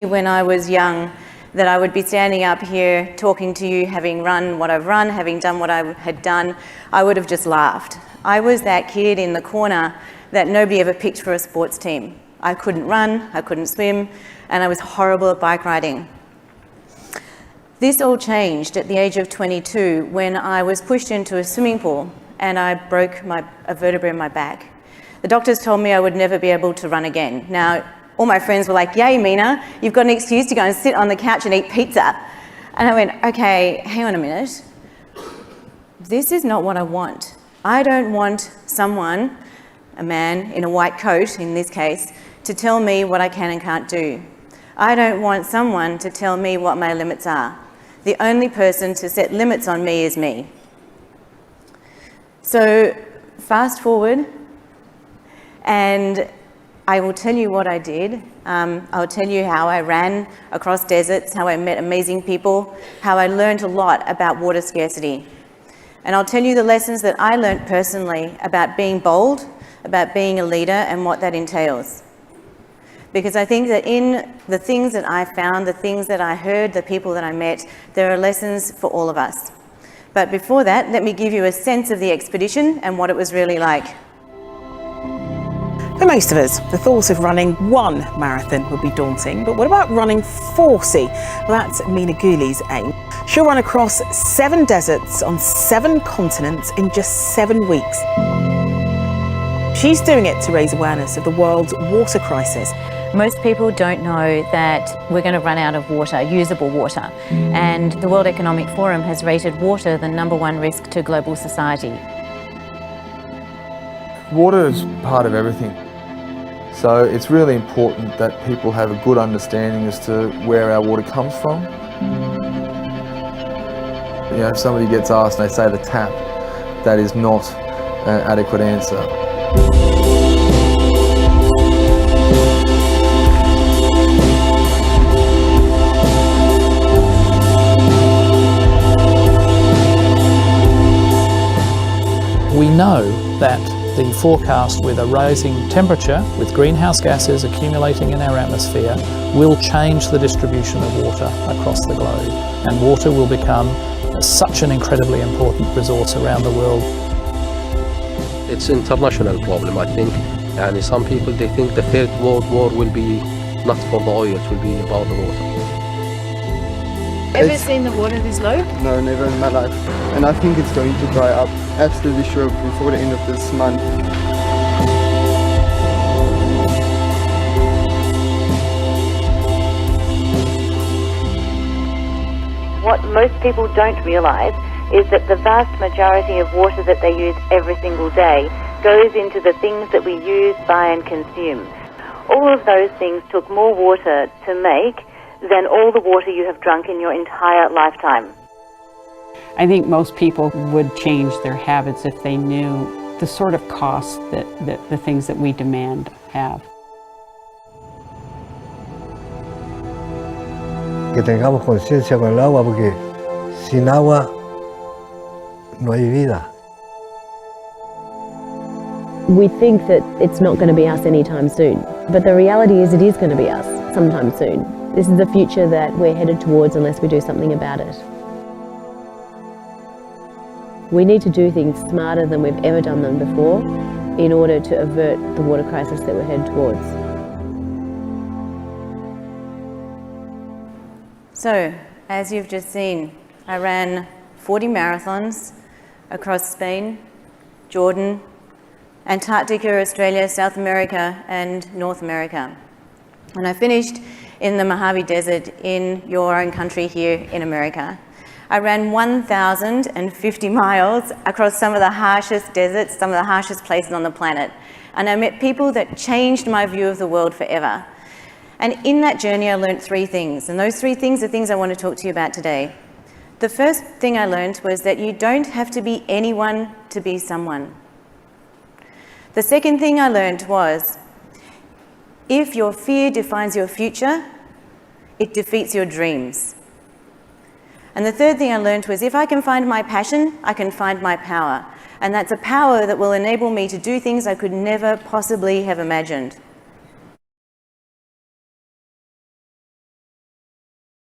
When I was young, that I would be standing up here talking to you, having run what I've run, having done what I had done, I would have just laughed. I was that kid in the corner that nobody ever picked for a sports team. I couldn't run, I couldn't swim, and I was horrible at bike riding. This all changed at the age of 22 when I was pushed into a swimming pool and I broke a vertebra in my back. The doctors told me I would never be able to run again. Now, all my friends were like, "Yay, Mina, you've got an excuse to go and sit on the couch and eat pizza." And I went, okay, hang on a minute. This is not what I want. I don't want someone, a man in a white coat in this case, to tell me what I can and can't do. I don't want someone to tell me what my limits are. The only person to set limits on me is me. So fast forward, and I will tell you what I did. I'll tell you how I ran across deserts, how I met amazing people, how I learned a lot about water scarcity. And I'll tell you the lessons that I learned personally about being bold, about being a leader, and what that entails. Because I think that in the things that I found, the things that I heard, the people that I met, there are lessons for all of us. But before that, let me give you a sense of the expedition and what it was really like. For most of us, the thought of running one marathon would be daunting, but what about running 40? Well, that's Mina Ghouli's aim. She'll run across 7 deserts on 7 continents in just 7 weeks. She's doing it to raise awareness of the world's water crisis. Most people don't know that we're going to run out of water, usable water, and the World Economic Forum has rated water the #1 risk to global society. Water is part of everything. So it's really important that people have a good understanding as to where our water comes from. You know, if somebody gets asked and they say the tap, that is not an adequate answer. We know that the forecast with a rising temperature, with greenhouse gases accumulating in our atmosphere, will change the distribution of water across the globe. And water will become such an incredibly important resource around the world. It's an international problem, I think. And some people, they think the Third World War will be not for the oil, it will be about the water. Ever seen the water this low? No, never in my life. And I think it's going to dry up, absolutely sure, before the end of this month. What most people don't realise is that the vast majority of water that they use every single day goes into the things that we use, buy and consume. All of those things took more water to make than all the water you have drunk in your entire lifetime. I think most people would change their habits if they knew the sort of costs that the things that we demand have. Que tengamos conciencia con el agua, porque sin agua no hay vida. We think that it's not going to be us anytime soon, but the reality is it is going to be us sometime soon. This is the future that we're headed towards unless we do something about it. We need to do things smarter than we've ever done them before in order to avert the water crisis that we're headed towards. So, as you've just seen, I ran 40 marathons across Spain, Jordan, Antarctica, Australia, South America, and North America. And I finished in the Mojave Desert in your own country here in America. I ran 1,050 miles across some of the harshest deserts, some of the harshest places on the planet. And I met people that changed my view of the world forever. And in that journey, I learned 3 things. And those 3 things are things I want to talk to you about today. The first thing I learned was that you don't have to be anyone to be someone. The second thing I learned was, if your fear defines your future, it defeats your dreams. And the third thing I learned was, if I can find my passion, I can find my power. And that's a power that will enable me to do things I could never possibly have imagined.